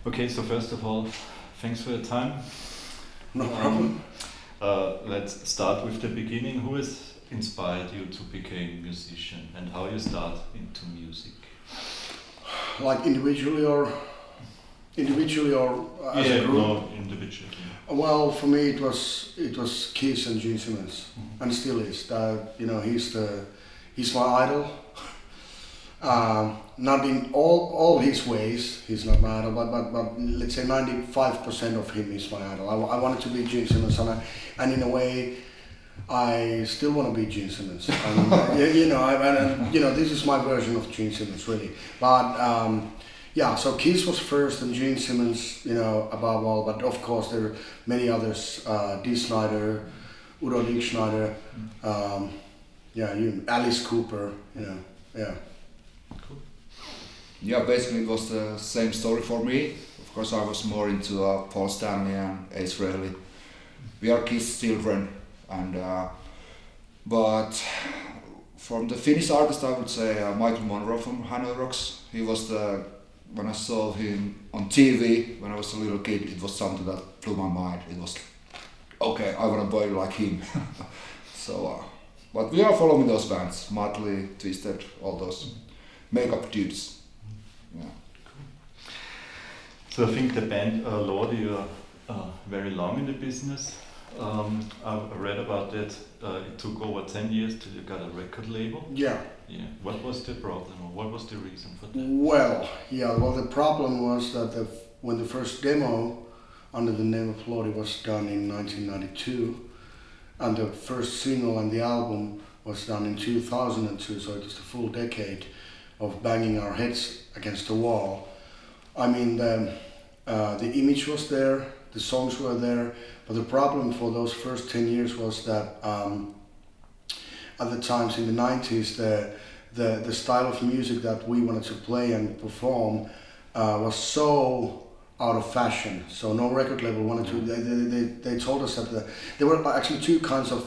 Okay, so first of all, thanks for your time. No problem. Let's start with the beginning. Who has inspired you to become a musician and how you start into music? Like individually or as a group? No, individually. Well, for me it was Kiss and Gene Simmons, and still is. That he's my idol. Not in all his ways, he's not my idol, but let's say 95% of him is my idol. I wanted to be Gene Simmons, and in a way, I still want to be Gene Simmons. And, this is my version of Gene Simmons, really. But yeah, so Kiss was first, and Gene Simmons, above all. But of course, there are many others. Dee Snider, Udo Dick Schneider, Alice Cooper, yeah. Cool. Yeah, basically it was the same story for me. Of course, I was more into Paul Stanley and Ace Frehley. We are Kiss children, and but from the Finnish artist, I would say Michael Monroe from Hanoi Rocks. He was when I saw him on TV when I was a little kid, it was something that blew my mind. It was okay, I want to be like him. So, but we are following those bands, Motley, Twisted, all those makeup dudes. Yeah. Cool. So I think the band Lordi, you are very long in the business. I read about that. It took over 10 years till you got a record label. Yeah. Yeah. What was the problem, or what was the reason for that? Well, the problem was that when the first demo under the name of Lordi was done in 1992, and the first single and the album was done in 2002, so it was the full decade of banging our heads against the wall. I mean, the image was there, the songs were there, but the problem for those first 10 years was that at the times in the 90s, the style of music that we wanted to play and perform was so out of fashion. So no record label wanted to. They told us that there were actually two kinds of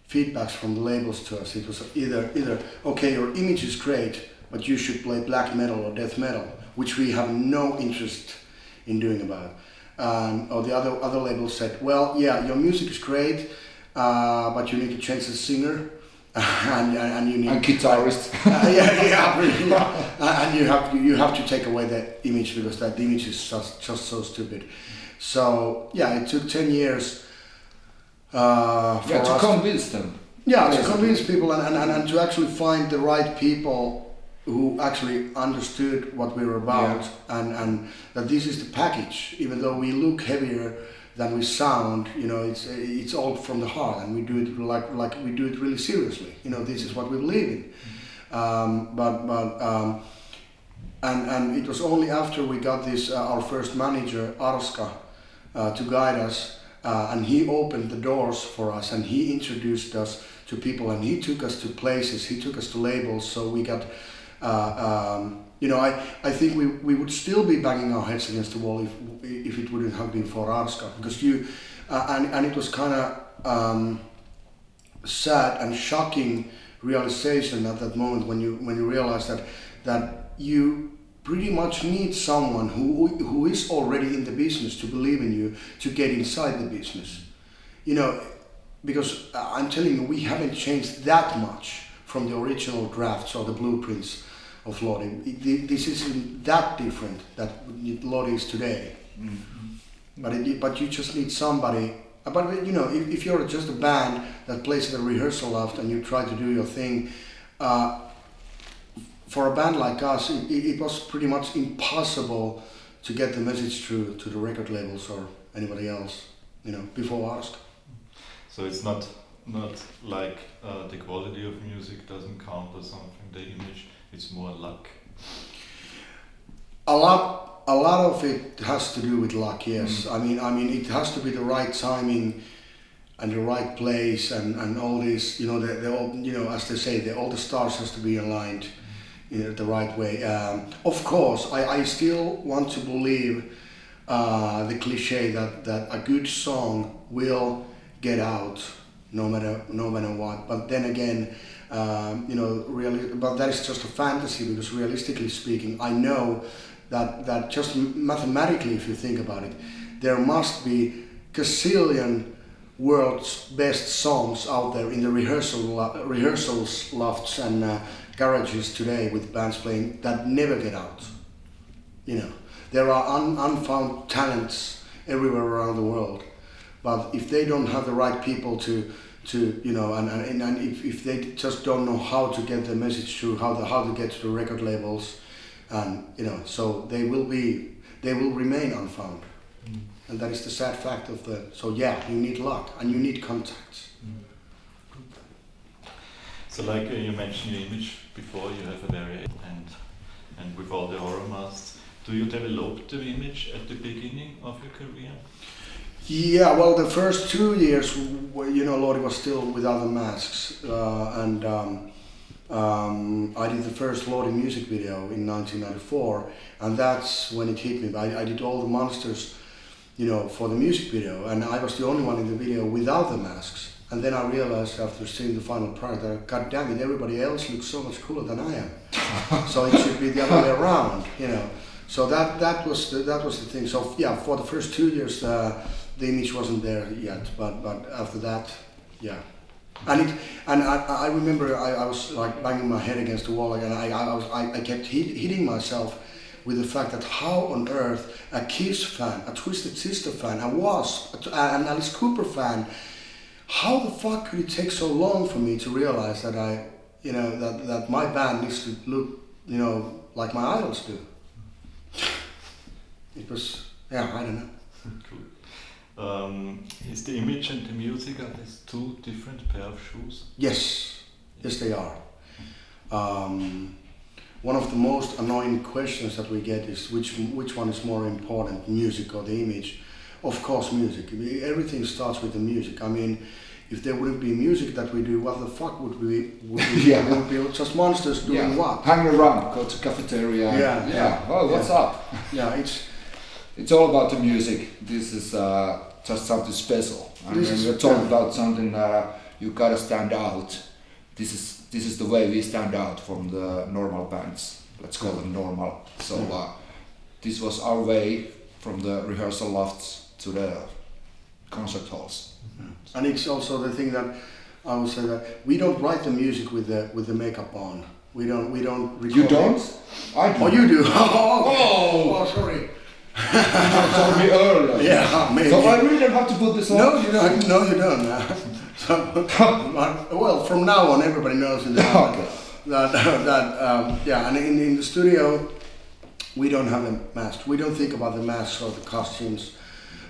feedbacks from the labels to us. It was either okay, your image is great, but you should play black metal or death metal, which we have no interest in doing about. Or the other labels said, well, yeah, your music is great, but you need to change the singer, and you need and guitarist. And you have to take away that image because that image is just so stupid. So yeah, it took 10 years. To convince them. Yeah, to convince people and to actually find the right people who actually understood what we were about, and that this is the package. Even though we look heavier than we sound, it's all from the heart, and we do it like we do it really seriously. This is what we believe in. And it was only after we got this our first manager Arska to guide us. And he opened the doors for us, and he introduced us to people, and he took us to places, he took us to labels, so we got, I think we would still be banging our heads against the wall if it wouldn't have been for Arska, because and it was kind of sad and shocking realization at that moment when you realize that you pretty much need someone who is already in the business to believe in you to get inside the business. Because I'm telling you, we haven't changed that much from the original drafts or the blueprints of Lordi. This isn't that different that Lordi is today. Mm-hmm. But you just need somebody. But if you're just a band that plays at a rehearsal loft and you try to do your thing, for a band like us, it was pretty much impossible to get the message through to the record labels or anybody else, before Ask. So it's not like the quality of music doesn't count or something, the image, it's more luck. A lot of it has to do with luck, yes. I mean, it has to be the right timing and the right place and all this, as they say, all the stars has to be aligned the right way. Of course, I still want to believe the cliche that a good song will get out no matter what. But then again, really, but that is just a fantasy, because realistically speaking, I know that just mathematically, if you think about it, there must be gazillion world's best songs out there in the rehearsals lofts and garages today with bands playing that never get out. You know, there are unfound talents everywhere around the world, but if they don't have the right people to you know, and if they just don't know how to get the message through, how to get to the record labels, and you know, so they will remain unfound. And that is the sad fact of the. So yeah, you need luck and you need contacts. So like you mentioned your image before, you have a very and with all the horror masks, do you develop the image at the beginning of your career? Yeah, well, the first 2 years, you know, Lordi was still without the masks, and I did the first Lordi music video in 1994, and that's when it hit me. I did all the monsters, you know, for the music video, and I was the only one in the video without the masks. And then I realized after seeing the final product that, god damn it, everybody else looks so much cooler than I am. So it should be the other way around, you know. So that was the thing. So yeah, for the first 2 years, the image wasn't there yet, but after that, yeah. And I remember I was like banging my head against the wall again. I kept hitting myself with the fact that how on earth a Kiss fan, a Twisted Sister fan, a Wasp, an Alice Cooper fan, how the fuck could it take so long for me to realize that that my band needs to look, you know, like my idols do. It was, yeah, I don't know. Cool. Is the image and the music, are these two different pair of shoes? Yes, yes they are. One of the most annoying questions that we get is which one is more important, music or the image? Of course music. Everything starts with the music. I mean, if there wouldn't be music that we do, what the fuck would we Yeah. We would be just monsters doing what? Hang around, go to cafeteria. Yeah. Oh, what's up? Yeah, It's all about the music. This is just something special. And when we're talking about something you gotta stand out. This is the way we stand out from the normal bands. Let's call them normal. So this was our way from the rehearsal lofts to the concert halls. And it's also the thing that I would say that we don't write the music with the makeup on. We don't record. You don't? it. I do. Oh, you do. Oh, sorry. You told me earlier. Yeah, maybe. So I really don't have to put this on? No, you don't. No, you don't. Well, from now on, everybody knows in the yeah, and in the studio, we don't have the masks. We don't think about the masks or the costumes.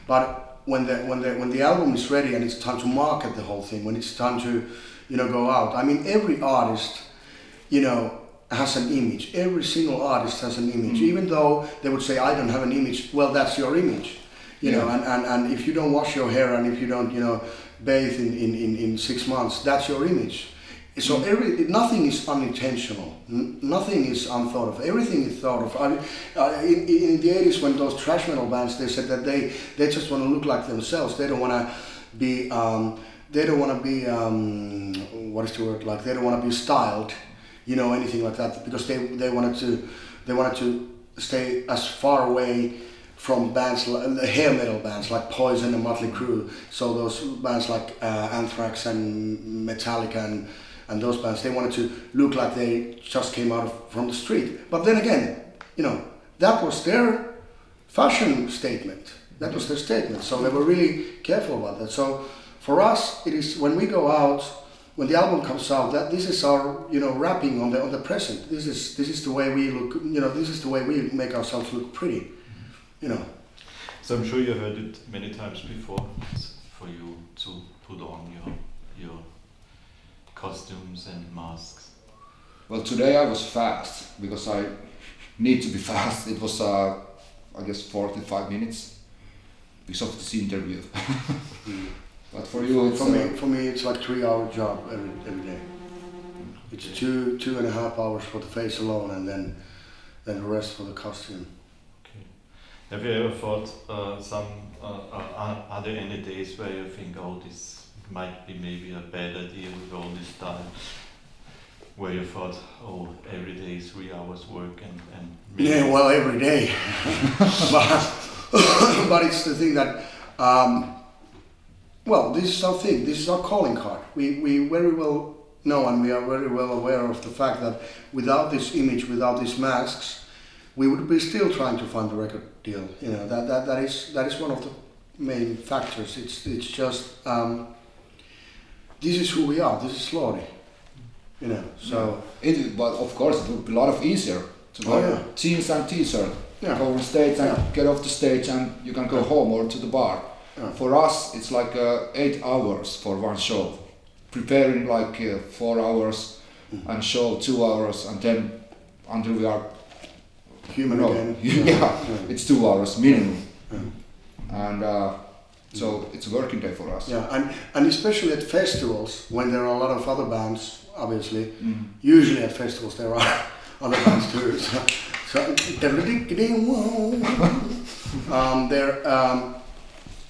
But when the album is ready and it's time to market the whole thing, when it's time to, you know, go out. I mean, every artist, you know, has an image. Every single artist has an image. Even though they would say, I don't have an image, well, that's your image. You know, and if you don't wash your hair and if you don't, you know, bathe in 6 months, that's your image. So nothing is unintentional. Nothing is unthought of. Everything is thought of. In the 80s, when those thrash metal bands, they said that they just want to look like themselves. They don't want to be. They don't want to be. What is the word? Like they don't want to be styled, you know, anything like that, because they wanted to stay as far away from bands like the hair metal bands like Poison and Motley Crue. So those bands like Anthrax and Metallica and those bands, they wanted to look like they just came out from the street. But then again, you know, that was their fashion statement. That was their statement. So they were really careful about that. So for us, it is when we go out, when the album comes out, that this is our, you know, rapping on the present. This is the way we look. You know, this is the way we make ourselves look pretty. You know. So I'm sure you heard it many times before. For you to put on your costumes and masks. Well, today I was fast because I need to be fast. It was I guess 45 minutes because of this interview. But for you, it's for me, it's like 3-hour job every day. It's 2.5 hours for the face alone, and then the rest for the costume. Okay. Have you ever thought are there any days where you think, oh, this might be maybe a bad idea with all this style? where you thought, oh, every day 3 hours work and Yeah, well, every day. but it's the thing that, well, this is our thing. This is our calling card. We very well know and we are very well aware of the fact that without this image, without these masks, we would be still trying to find the record deal. You know, that is one of the main factors. It's just this is who we are. This is Lordi. You know, so But of course, it would be a lot of easier to wear jeans and t-shirt, go on stage and get off the stage, and you can go home or to the bar. Yeah. For us, it's like 8 hours for one show, preparing like 4 hours and show 2 hours, and then until we are human again. It's 2 hours minimum, and so it's a working day for us. Yeah, and especially at festivals when there are a lot of other bands. Obviously, usually at festivals there are other bands too.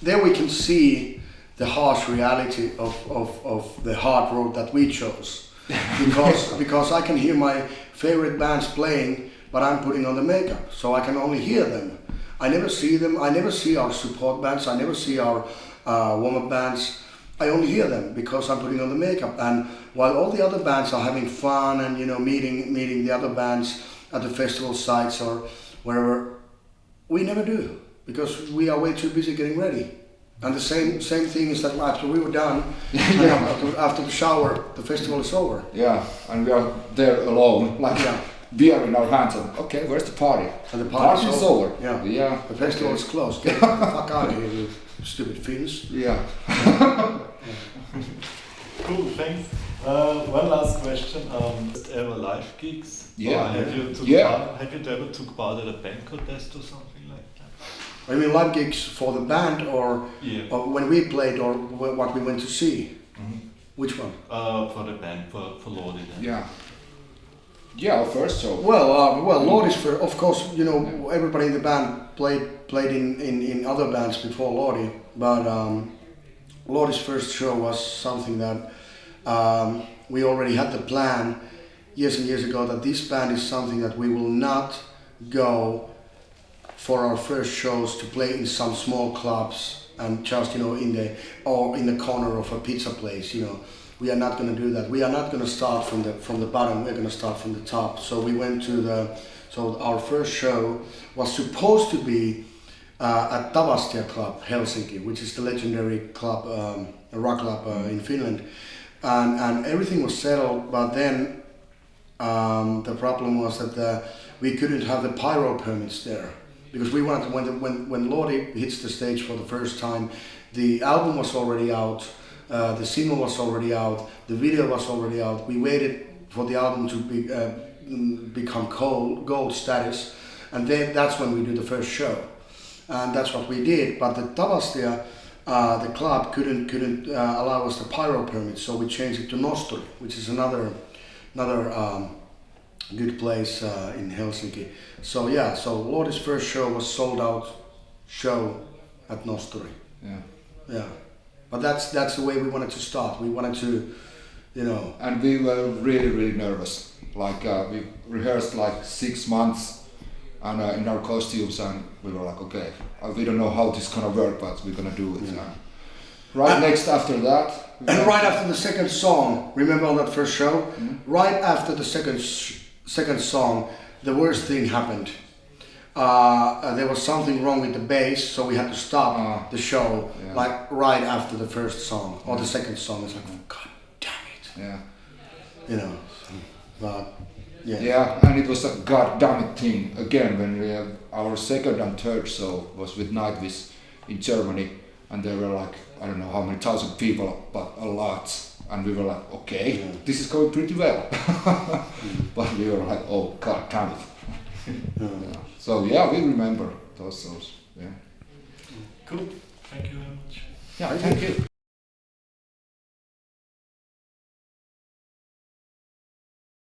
There we can see the harsh reality of the hard road that we chose, because I can hear my favorite bands playing, but I'm putting on the makeup, so I can only hear them. I never see them. I never see our support bands. I never see our warm-up bands. I only hear them because I'm putting on the makeup. And while all the other bands are having fun and, you know, meeting the other bands at the festival sites or wherever, we never do, because we are way too busy getting ready. And the same thing is that after we were done, after the shower, the festival is over. Yeah, and we are there alone, like beer in our hands, and okay, where's the party? And the party is over. Yeah. The festival is closed. Get the fuck out of here, you stupid Finns. Yeah. Cool, thanks. One last question. Ever live gigs? Yeah. Or have you ever took part at a band contest or something like that? I mean, live gigs for the band or when we played or what we went to see? Mm-hmm. Which one? For the band, for Lordi then. Yeah. Yeah, our first show. Well, Lordi's first, of course, you know, everybody in the band played in other bands before Lordi, but Lordi's first show was something that we already had the plan years and years ago that this band is something that we will not go for our first shows to play in some small clubs and just, you know, in the corner of a pizza place, you know. We are not going to do that. We are not going to start from the bottom. We're going to start from the top. So we went to so our first show was supposed to be at Tavastia Club, Helsinki, which is the legendary club, a rock club in Finland, and everything was settled. But then the problem was that we couldn't have the pyro permits there, because we wanted when Lordi hits the stage for the first time, the album was already out. The single was already out, the video was already out. We waited for the album to become gold status, and then that's when we do the first show, and that's what we did. But the Tavastia, the club couldn't allow us the pyro permit, so we changed it to Nosturi, which is another good place in Helsinki. So so Lordi's first show was sold out show at Nosturi. Yeah. But that's the way we wanted to start. We wanted to, you know. And we were really nervous. Like we rehearsed like 6 months, and in our costumes, and we were like, okay, we don't know how this is gonna work, but we're gonna do it. Next after that. And right after the second song, remember on that first show? Mm-hmm. Right after the second song, the worst thing happened. There was something wrong with the bass, so we had to stop the show like right after the first song or the second song. It's like, God damn it! Yeah, you know. But and it was a god damn it thing again when we have our second and third show was with Nightwish in Germany, and there were like I don't know how many thousand people, but a lot, and we were like, okay, this is going pretty well, but we were like, oh god damn it. So we remember those shows. Yeah. Cool. Thank you very much. Yeah, thank you.